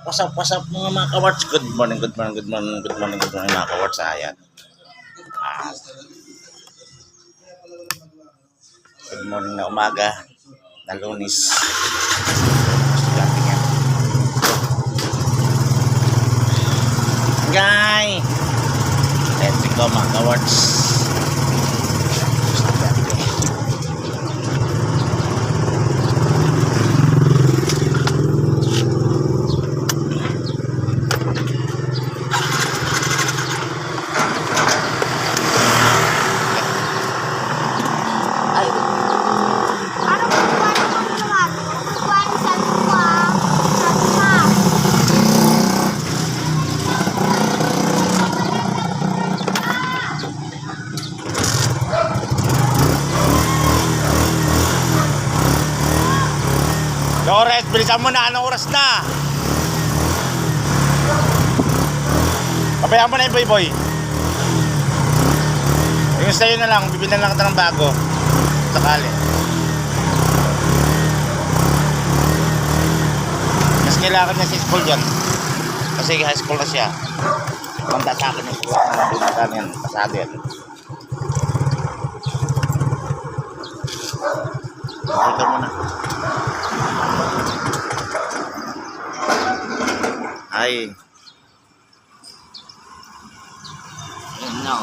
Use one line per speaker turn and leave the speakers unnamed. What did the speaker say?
Pasap mga kawarts. Good morning mga kawarts. Ayan. Ah, good morning na umaga na Lunes. Estudyante nga. Guy! Let's go mga kawarts. Estudyante. Loret, bilisan mo na. Anong oras na? Pabayaan mo na yung boy. Yung sa'yo na lang. Bibilan lang kita ng bago. Sakali. Mas kailangan niya sa school dyan. Kasi high school na siya. Manda sa akin yung kuha na binatan yan. Pasado yan. Pakita mo na. Ay. Ayan na.